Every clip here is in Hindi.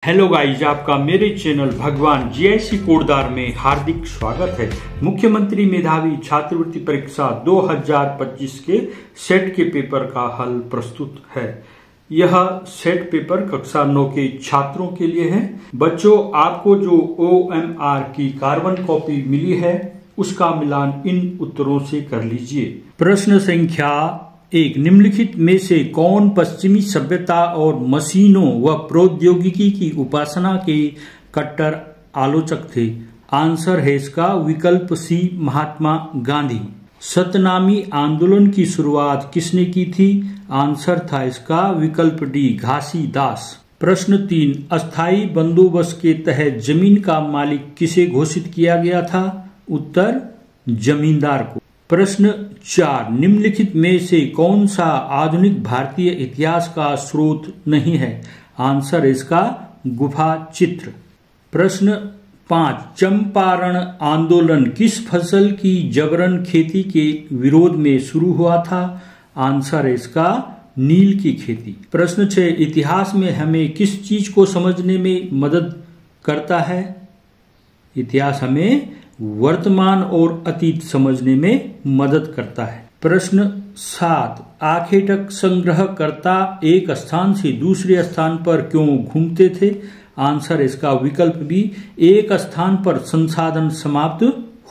हेलो गाइज, आपका मेरे चैनल भगवान जीआईसी कोटद्वार में हार्दिक स्वागत है। मुख्यमंत्री मेधावी छात्रवृत्ति परीक्षा 2025 के सेट के पेपर का हल प्रस्तुत है। यह सेट पेपर कक्षा 9 के छात्रों के लिए है। बच्चों, आपको जो OMR की कार्बन कॉपी मिली है उसका मिलान इन उत्तरों से कर लीजिए। प्रश्न संख्या 1, निम्नलिखित में से कौन पश्चिमी सभ्यता और मशीनों व प्रौद्योगिकी की उपासना के कट्टर आलोचक थे? आंसर है इसका विकल्प सी, महात्मा गांधी। सतनामी आंदोलन की शुरुआत किसने की थी? आंसर था इसका विकल्प डी, घासीदास। प्रश्न 3, अस्थायी बंदोबस्त के तहत जमीन का मालिक किसे घोषित किया गया था? उत्तर, जमींदार को। प्रश्न 4, निम्नलिखित में से कौन सा आधुनिक भारतीय इतिहास का स्रोत नहीं है? आंसर इसका गुफा चित्र। प्रश्न 5, चंपारण आंदोलन किस फसल की जबरन खेती के विरोध में शुरू हुआ था? आंसर इसका नील की खेती। प्रश्न 6, इतिहास में हमें किस चीज को समझने में मदद करता है? इतिहास हमें वर्तमान और अतीत समझने में मदद करता है। प्रश्न 7, आखेटक संग्रहकर्ता एक स्थान से दूसरे स्थान पर क्यों घूमते थे? आंसर इसका विकल्प बी, एक स्थान पर संसाधन समाप्त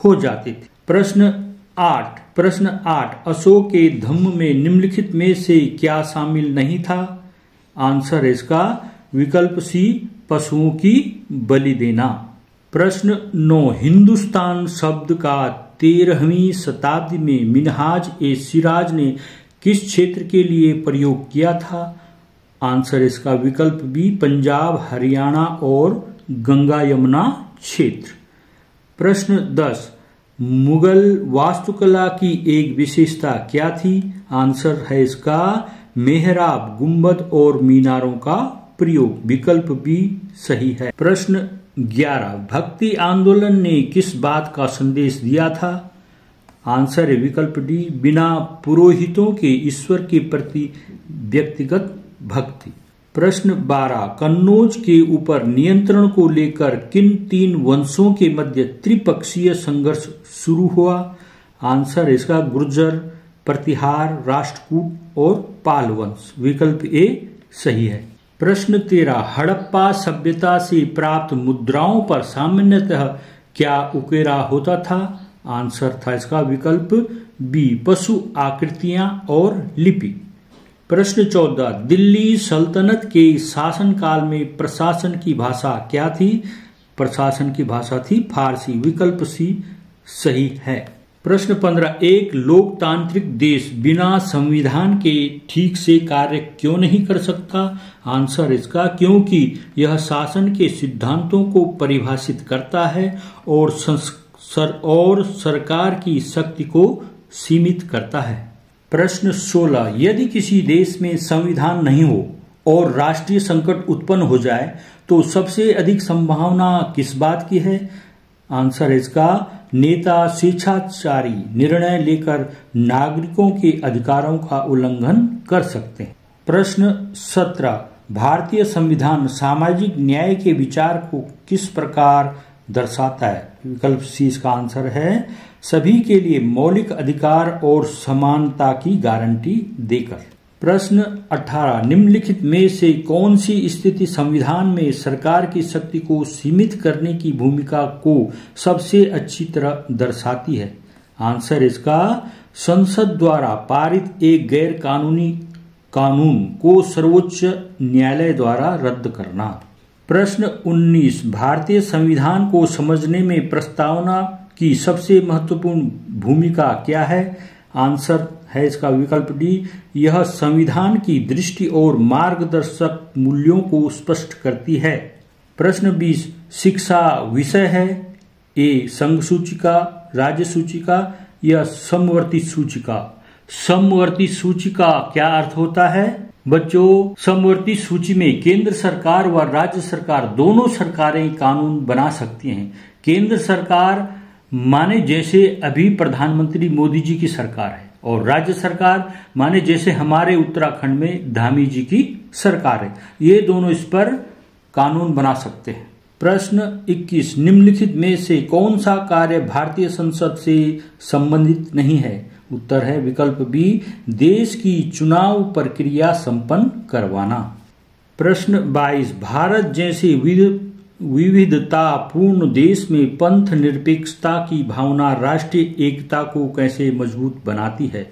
हो जाते थे। प्रश्न 8, अशोक के धम्म में निम्नलिखित में से क्या शामिल नहीं था? आंसर इसका विकल्प सी, पशुओं की बलि देना। प्रश्न 9, हिंदुस्तान शब्द का 13वीं शताब्दी में मिनहाज ए सिराज ने किस क्षेत्र के लिए प्रयोग किया था? आंसर इसका विकल्प बी, पंजाब, हरियाणा और गंगा यमुना क्षेत्र। प्रश्न 10, मुगल वास्तुकला की एक विशेषता क्या थी? आंसर है इसका मेहराब, गुंबद और मीनारों का प्रयोग। विकल्प बी सही है। प्रश्न 11, भक्ति आंदोलन ने किस बात का संदेश दिया था? आंसर है विकल्प डी, बिना पुरोहितों के ईश्वर के प्रति व्यक्तिगत भक्ति। प्रश्न 12, कन्नौज के ऊपर नियंत्रण को लेकर किन 3 वंशों के मध्य त्रिपक्षीय संघर्ष शुरू हुआ? आंसर इसका गुर्जर, प्रतिहार, राष्ट्रकूट और पाल वंश। विकल्प ए सही है। प्रश्न 13, हड़प्पा सभ्यता से प्राप्त मुद्राओं पर सामान्यतः क्या उकेरा होता था? आंसर था इसका विकल्प बी, पशु आकृतियां और लिपि। प्रश्न 14, दिल्ली सल्तनत के शासनकाल में प्रशासन की भाषा क्या थी? प्रशासन की भाषा थी फारसी। विकल्प सी सही है। प्रश्न 15, एक लोकतांत्रिक देश बिना संविधान के ठीक से कार्य क्यों नहीं कर सकता? आंसर इसका क्योंकि यह शासन के सिद्धांतों को परिभाषित करता है और सरकार की शक्ति को सीमित करता है। प्रश्न 16, यदि किसी देश में संविधान नहीं हो और राष्ट्रीय संकट उत्पन्न हो जाए तो सबसे अधिक संभावना किस बात की है? आंसर इसका नेता स्वेच्छाचारी निर्णय लेकर नागरिकों के अधिकारों का उल्लंघन कर सकते हैं। प्रश्न 17, भारतीय संविधान सामाजिक न्याय के विचार को किस प्रकार दर्शाता है? विकल्प सी इसका आंसर है, सभी के लिए मौलिक अधिकार और समानता की गारंटी देकर। प्रश्न 18, निम्नलिखित में से कौन सी स्थिति संविधान में सरकार की शक्ति को सीमित करने की भूमिका को सबसे अच्छी तरह दर्शाती है? आंसर इसका संसद द्वारा पारित एक गैर कानूनी कानून को सर्वोच्च न्यायालय द्वारा रद्द करना। प्रश्न 19, भारतीय संविधान को समझने में प्रस्तावना की सबसे महत्वपूर्ण भूमिका क्या है? आंसर है इसका विकल्प डी, यह संविधान की दृष्टि और मार्गदर्शक मूल्यों को स्पष्ट करती है। प्रश्न 20, शिक्षा विषय है? ए संघ सूचिका, राज्य सूचिका या समवर्ती सूचिका? समवर्ती सूचिका क्या अर्थ होता है? बच्चों, समवर्ती सूची में केंद्र सरकार व राज्य सरकार दोनों सरकारें कानून बना सकती हैं। केंद्र सरकार माने जैसे अभी प्रधानमंत्री मोदी जी की सरकार है और राज्य सरकार माने जैसे हमारे उत्तराखंड में धामी जी की सरकार है। ये दोनों इस पर कानून बना सकते हैं। प्रश्न 21, निम्नलिखित में से कौन सा कार्य भारतीय संसद से संबंधित नहीं है? उत्तर है विकल्प बी, देश की चुनाव प्रक्रिया संपन्न करवाना। प्रश्न 22, भारत जैसे विविधतापूर्ण देश में पंथ निरपेक्षता की भावना राष्ट्रीय एकता को कैसे मजबूत बनाती है?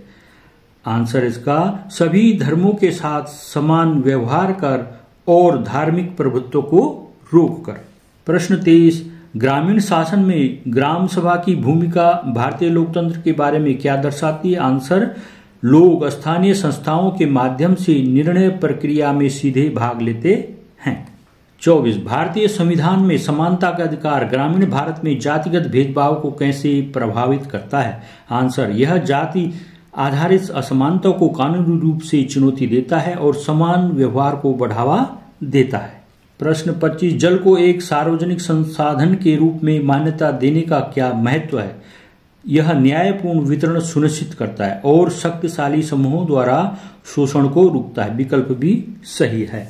आंसर इसका सभी धर्मों के साथ समान व्यवहार कर और धार्मिक प्रभुत्व को रोककर। प्रश्न 23, ग्रामीण शासन में ग्राम सभा की भूमिका भारतीय लोकतंत्र के बारे में क्या दर्शाती है? आंसर, लोग स्थानीय संस्थाओं के माध्यम से निर्णय प्रक्रिया में सीधे भाग लेते हैं। 24, भारतीय संविधान में समानता का अधिकार ग्रामीण भारत में जातिगत भेदभाव को कैसे प्रभावित करता है? आंसर, यह जाति आधारित असमानता को कानूनी रूप से चुनौती देता है और समान व्यवहार को बढ़ावा देता है। प्रश्न 25, जल को एक सार्वजनिक संसाधन के रूप में मान्यता देने का क्या महत्व है? यह न्यायपूर्ण वितरण सुनिश्चित करता है और शक्तिशाली समूहों द्वारा शोषण को रोकता है। विकल्प भी सही है।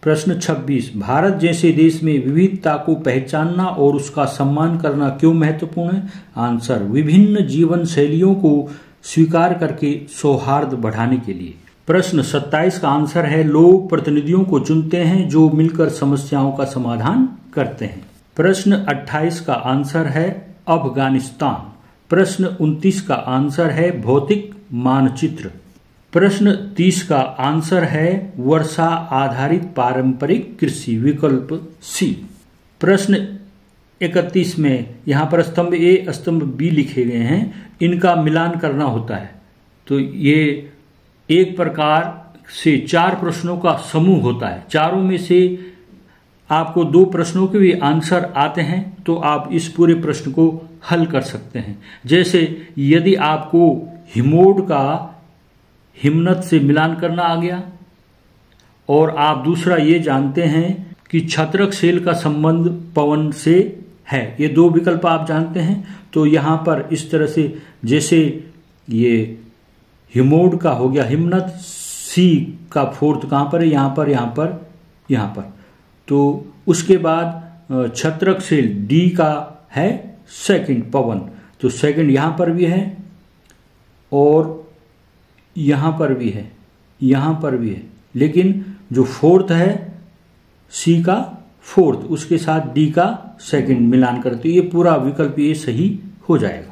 प्रश्न 26, भारत जैसे देश में विविधता को पहचानना और उसका सम्मान करना क्यों महत्वपूर्ण है? आंसर, विभिन्न जीवन शैलियों को स्वीकार करके सौहार्द बढ़ाने के लिए। प्रश्न 27 का आंसर है, लोग प्रतिनिधियों को चुनते हैं जो मिलकर समस्याओं का समाधान करते हैं। प्रश्न 28 का आंसर है अफगानिस्तान। प्रश्न 29 का आंसर है भौतिक मानचित्र। प्रश्न 30 का आंसर है वर्षा आधारित पारंपरिक कृषि। विकल्प सी। प्रश्न 31 में यहाँ पर स्तंभ ए स्तंभ बी लिखे गए हैं, इनका मिलान करना होता है। तो ये एक प्रकार से 4 प्रश्नों का समूह होता है। चारों में से आपको 2 प्रश्नों के भी आंसर आते हैं तो आप इस पूरे प्रश्न को हल कर सकते हैं। जैसे यदि आपको हिमोड का हिमनद से मिलान करना आ गया और आप दूसरा ये जानते हैं कि छत्रक सेल का संबंध पवन से है, ये 2 विकल्प आप जानते हैं, तो यहाँ पर इस तरह से जैसे ये हिमोड का हो गया हिमनद, सी का 4th कहाँ पर है? यहाँ पर, यहाँ पर, यहाँ पर। तो उसके बाद छत्रक सेल डी का है 2nd पवन, तो 2nd यहाँ पर भी है और यहाँ पर भी है, यहाँ पर भी है, लेकिन जो 4th है सी का 4th उसके साथ डी का 2nd मिलान करते, ये पूरा विकल्प ये सही हो जाएगा।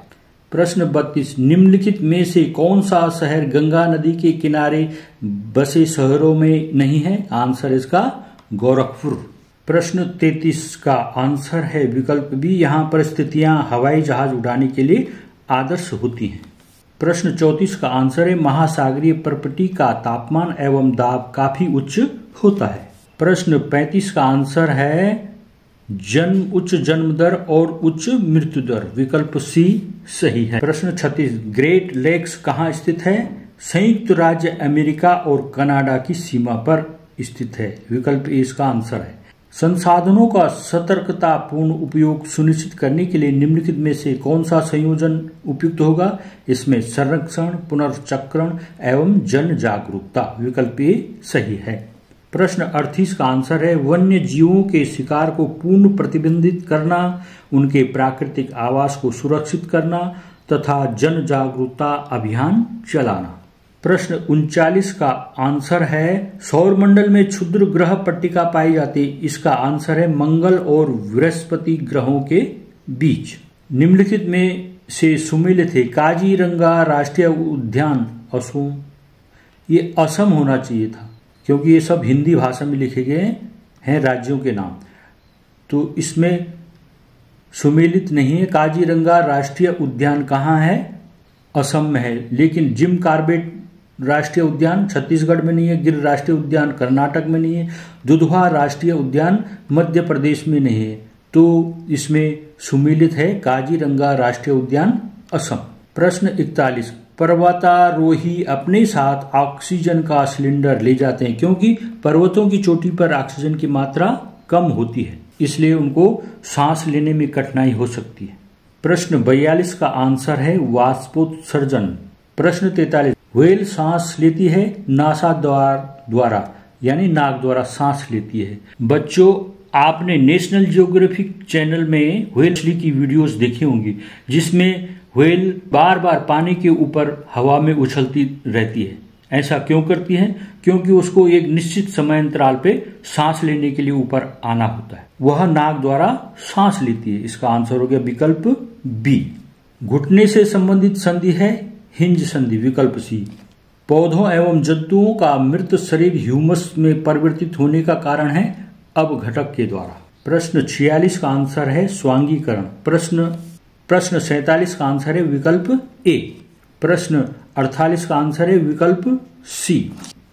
प्रश्न 32, निम्नलिखित में से कौन सा शहर गंगा नदी के किनारे बसे शहरों में नहीं है? आंसर इसका गोरखपुर। प्रश्न 33 का आंसर है विकल्प बी, यहाँ परिस्थितियां हवाई जहाज उड़ाने के लिए आदर्श होती हैं। प्रश्न 34 का आंसर है महासागरीय परपटी का तापमान एवं दाब काफी उच्च होता है। प्रश्न 35 का आंसर है उच्च जन्म दर और उच्च मृत्यु दर। विकल्प सी सही है। प्रश्न 36, ग्रेट लेक्स कहाँ स्थित है? संयुक्त राज्य अमेरिका और कनाडा की सीमा पर स्थित है। विकल्प ए इसका आंसर है। संसाधनों का सतर्कतापूर्ण उपयोग सुनिश्चित करने के लिए निम्नलिखित में से कौन सा संयोजन उपयुक्त होगा? इसमें संरक्षण, पुनर्चक्रण एवं जन जागरूकता। विकल्प ए सही है। प्रश्न 38 का आंसर है वन्य जीवों के शिकार को पूर्ण प्रतिबंधित करना, उनके प्राकृतिक आवास को सुरक्षित करना तथा जन जागरूकता अभियान चलाना। प्रश्न 39 का आंसर है सौरमंडल में क्षुद्र ग्रह पट्टिका पाई जाती, इसका आंसर है मंगल और बृहस्पति ग्रहों के बीच। निम्नलिखित में से सुमेलित है काजीरंगा राष्ट्रीय उद्यान असम। ये असम होना चाहिए था क्योंकि ये सब हिंदी भाषा में लिखे गए हैं राज्यों के नाम, तो इसमें सुमेलित नहीं है। काजीरंगा राष्ट्रीय उद्यान कहाँ है? असम में है। लेकिन जिम कार्बेट राष्ट्रीय उद्यान छत्तीसगढ़ में नहीं है, गिर राष्ट्रीय उद्यान कर्नाटक में नहीं है, दुधवा राष्ट्रीय उद्यान मध्य प्रदेश में नहीं है, तो इसमें सुमेलित है काजीरंगा राष्ट्रीय उद्यान असम। प्रश्न 41, पर्वतारोही अपने साथ ऑक्सीजन का सिलेंडर ले जाते हैं क्योंकि पर्वतों की चोटी पर ऑक्सीजन की मात्रा कम होती है, इसलिए उनको सांस लेने में कठिनाई हो सकती है। प्रश्न 42 का आंसर है वाष्पोत्सर्जन। प्रश्न 43, व्हेल सांस लेती है नासा द्वारा, यानी नाक द्वारा सांस लेती है। बच्चों, आपने नेशनल जियोग्राफिक चैनल में व्हेल की वीडियोस देखी होंगी, जिसमें व्हेल बार बार पानी के ऊपर हवा में उछलती रहती है। ऐसा क्यों करती है? क्योंकि उसको एक निश्चित समय अंतराल पे सांस लेने के लिए ऊपर आना होता है। वह नाक द्वारा सांस लेती है। इसका आंसर हो गया विकल्प बी। घुटने से संबंधित संधि है हिंज संधि, विकल्प सी। पौधों एवं जंतुओं का मृत शरीर ह्यूमस में परिवर्तित होने का कारण है अपघटक के द्वारा। प्रश्न 46 का आंसर है स्वांगीकरण। प्रश्न 47 का आंसर है विकल्प ए। प्रश्न 48 का आंसर है विकल्प सी।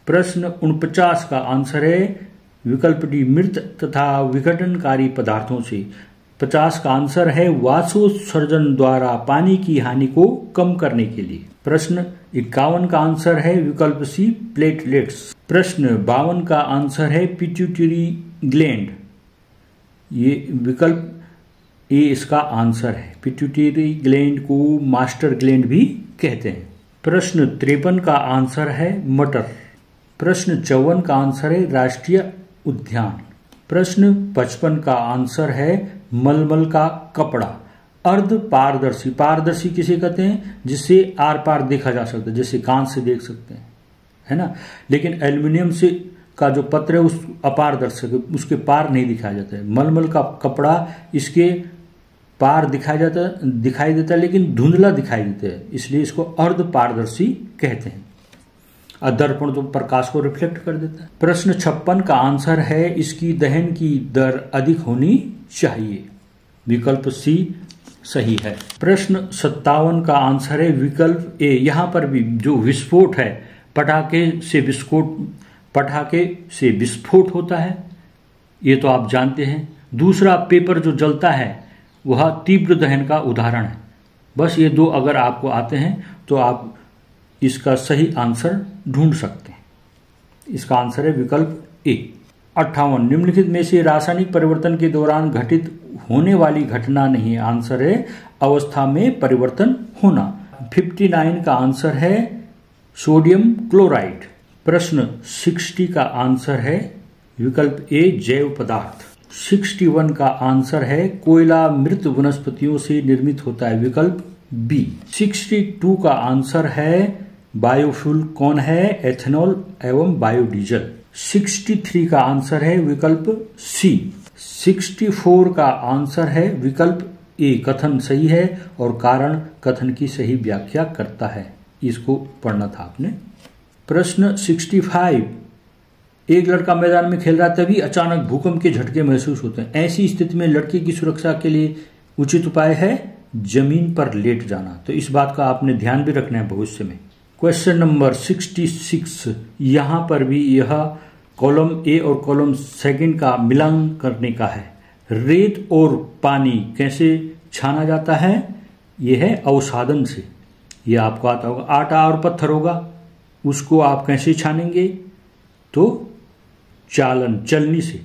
प्रश्न 49 का आंसर है विकल्प डी, मृत तथा विघटनकारी पदार्थों से। 50 का आंसर है वाष्पोत्सर्जन द्वारा पानी की हानि को कम करने के लिए। प्रश्न 51 का आंसर है विकल्प सी, प्लेटलेट्स। प्रश्न 52 का आंसर है पिट्यूटरी ग्लैंड। ये विकल्प ए इसका आंसर है। पिट्यूटरी ग्लैंड को मास्टर ग्लैंड भी कहते हैं। प्रश्न 53 का आंसर है मटर। प्रश्न 54 का आंसर है राष्ट्रीय उद्यान। प्रश्न 55 का आंसर है मलमल का कपड़ा। अर्ध पारदर्शी, पारदर्शी किसे कहते हैं? जिससे आर पार देखा जा सकता है, जैसे कांच से देख सकते हैं, है ना। लेकिन एल्युमिनियम से का जो पत्र है उस अपारदर्शक है, उसके पार नहीं दिखाया जाता है। मलमल का कपड़ा इसके पार दिखाई देता है, लेकिन धुंधला दिखाई देता है, इसलिए इसको अर्ध पारदर्शी कहते हैं। दर्पण तो प्रकाश को रिफ्लेक्ट कर देता है। प्रश्न 56 का आंसर है इसकी दहन की दर अधिक होनी चाहिए, विकल्प सी सही है। प्रश्न 57 का आंसर है विकल्प ए। यहां पर भी जो विस्फोट है, पटाखे से विस्फोट होता है, ये तो आप जानते हैं। दूसरा, पेपर जो जलता है वह तीव्र दहन का उदाहरण है। बस ये दो अगर आपको आते हैं तो आप इसका सही आंसर ढूंढ सकते हैं। इसका आंसर है विकल्प ए। 58, निम्नलिखित में से रासायनिक परिवर्तन के दौरान घटित होने वाली घटना नहीं है। आंसर है अवस्था में परिवर्तन होना। 59 का आंसर है सोडियम क्लोराइड। प्रश्न 60 का आंसर है विकल्प ए, जैव पदार्थ। 61 का आंसर है कोयला मृत वनस्पतियों से निर्मित होता है, विकल्प बी। 62 का आंसर है बायोफ्यूल कौन है? एथेनॉल एवं बायोडीजल। 63 का आंसर है विकल्प सी। 64 का आंसर है विकल्प ए, कथन सही है और कारण कथन की सही व्याख्या करता है। इसको पढ़ना था आपने। प्रश्न 65, एक लड़का मैदान में खेल रहा है, तभी अचानक भूकंप के झटके महसूस होते हैं। ऐसी स्थिति में लड़के की सुरक्षा के लिए उचित उपाय है जमीन पर लेट जाना। तो इस बात का आपने ध्यान भी रखना है भविष्य में। क्वेश्चन नंबर 66, यहां पर भी यह कॉलम ए और कॉलम सेकंड का मिलान करने का है। रेत और पानी कैसे छाना जाता है? यह है अवसादन से। यह आपको आता होगा। आटा और पत्थर होगा, उसको आप कैसे छानेंगे? तो चलनी से,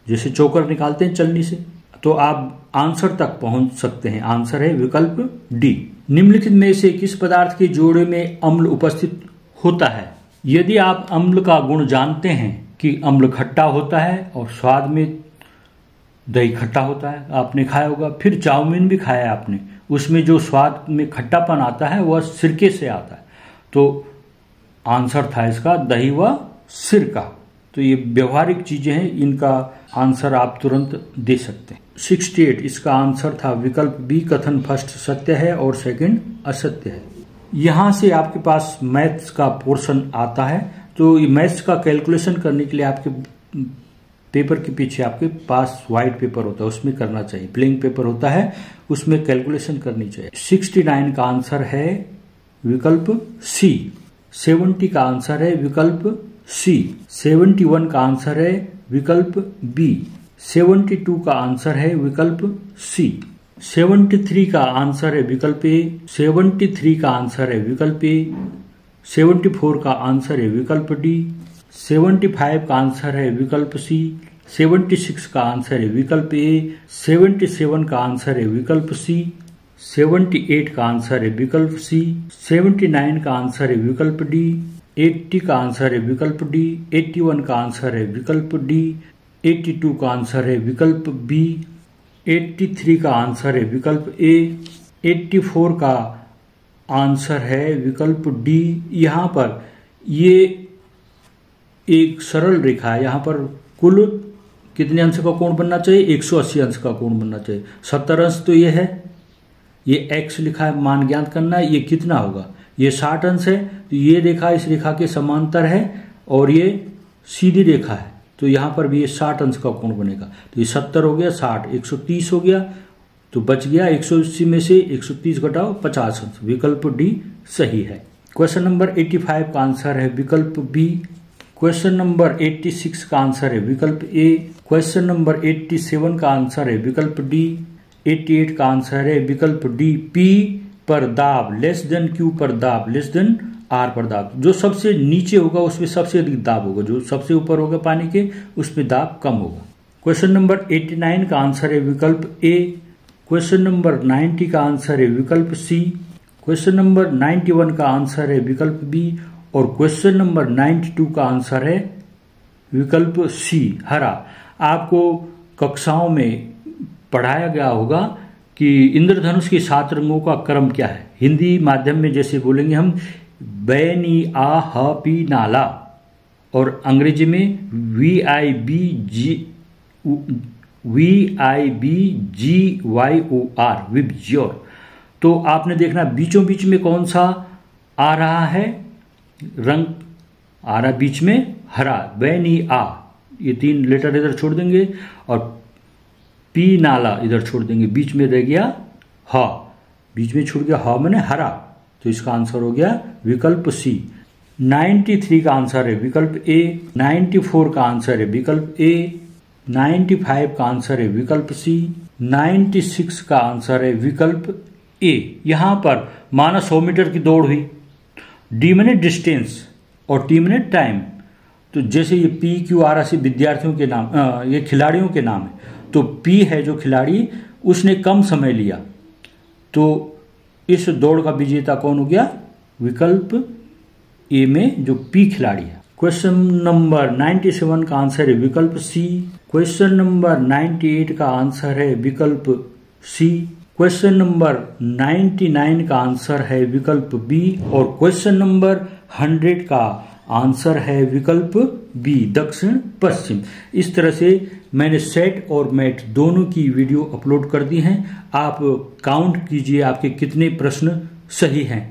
जैसे चोकर निकालते हैं चलनी से। तो आप आंसर तक पहुंच सकते हैं। आंसर है विकल्प डी। निम्नलिखित में से किस पदार्थ के जोड़े में अम्ल उपस्थित होता है? यदि आप अम्ल का गुण जानते हैं कि अम्ल खट्टा होता है और स्वाद में दही खट्टा होता है, आपने खाया होगा। फिर चाउमीन भी खाया है आपने, उसमें जो स्वाद में खट्टापन आता है वह सिरके से आता है। तो आंसर था इसका दही व सिरका। तो ये व्यवहारिक चीजें हैं, इनका आंसर आप तुरंत दे सकते हैं। 68, इसका आंसर था विकल्प बी, कथन फर्स्ट सत्य है और सेकंड असत्य है। यहां से आपके पास मैथ्स का पोर्शन आता है। तो ये मैथ्स का कैलकुलेशन करने के लिए आपके पेपर के पीछे आपके पास व्हाइट पेपर होता है, उसमें करना चाहिए। प्लेइंग पेपर होता है, उसमें कैलकुलेशन करनी चाहिए। 69 का आंसर है विकल्प सी। 70 का आंसर है विकल्प सी। 71 का आंसर है विकल्प बी। 72 का आंसर है विकल्प सी। 73 का आंसर है विकल्प ए। 73 का आंसर है विकल्प ए। 74 का आंसर है विकल्प डी। 75 का आंसर है विकल्प सी। 76 का आंसर है विकल्प ए। 77 का आंसर है विकल्प सी। 78 का आंसर है विकल्प सी। 79 का आंसर है विकल्प डी। 80 का आंसर है विकल्प डी। 81 का आंसर है विकल्प डी। 82 का आंसर है विकल्प बी। 83 का आंसर है विकल्प ए। 84 का आंसर है विकल्प डी। यहाँ पर ये एक सरल रेखा है, यहाँ पर कुल कितने अंश का कोण बनना चाहिए? 180 अंश का कोण बनना चाहिए। 70 अंश तो ये है, ये x लिखा है, मान ज्ञात करना है, ये कितना होगा? ये 60 अंश है, तो ये रेखा इस रेखा के समांतर है और ये सीधी रेखा है, तो यहाँ पर भी ये 60 अंश का कोण बनेगा। तो ये 70 हो गया, 60 130 हो गया, तो बच गया 180 में से 130 घटाओ 50 अंश। विकल्प डी सही है। क्वेश्चन नंबर 85 का आंसर है विकल्प बी। क्वेश्चन नंबर 86 का आंसर है विकल्प ए। क्वेश्चन नंबर 87 का आंसर है विकल्प डी। 88 का आंसर है विकल्प डी। पी पर दाब लेस देन क्यू पर दाब लेस देन आर पर दाब। जो सबसे नीचे होगा उसमें सबसे अधिक दाब होगा, जो सबसे ऊपर होगा पानी के उसमें दाब कम होगा। क्वेश्चन नंबर 89 का आंसर है विकल्प ए। क्वेश्चन नंबर 90 का आंसर है विकल्प सी। क्वेश्चन नंबर 91 का आंसर है विकल्प बी और क्वेश्चन नंबर 92 का आंसर है विकल्प सी हरा। आपको कक्षाओं में पढ़ाया गया होगा कि इंद्रधनुष के 7 रंगों का क्रम क्या है। हिंदी माध्यम में जैसे बोलेंगे हम बैनी आ ह पी नाला, और अंग्रेजी में VIBGYOR विबज्योर। तो आपने देखना बीचों बीच में कौन सा आ रहा है रंग, आ रहा बीच में हरा, बैनी आ, ये 3 लेटर इधर छोड़ देंगे और पी नाला इधर छोड़ देंगे, बीच में रह गया ह, बीच में छूट गया ह मैंने हरा, तो इसका आंसर हो गया विकल्प सी। 93 का आंसर है विकल्प ए। 94 का आंसर है विकल्प ए। 95 का आंसर है विकल्प सी। 96 का आंसर है विकल्प ए। यहां पर माना 100 मीटर की दौड़ हुई, डी मैंने डिस्टेंस और टी मैंने टाइम। तो जैसे ये पी क्यू आर ऐसे विद्यार्थियों के नाम, ये खिलाड़ियों के नाम है, तो पी है जो खिलाड़ी, उसने कम समय लिया, तो इस दौड़ का विजेता कौन हो गया? विकल्प ए में जो पी खिलाड़ी है। क्वेश्चन नंबर 97 का आंसर है विकल्प सी। क्वेश्चन नंबर 98 का आंसर है विकल्प सी। क्वेश्चन नंबर 99 का आंसर है विकल्प बी और क्वेश्चन नंबर 100 का आंसर है विकल्प बी दक्षिण पश्चिम। इस तरह से मैंने सेट और मैट दोनों की वीडियो अपलोड कर दी हैं। आप काउंट कीजिए आपके कितने प्रश्न सही हैं।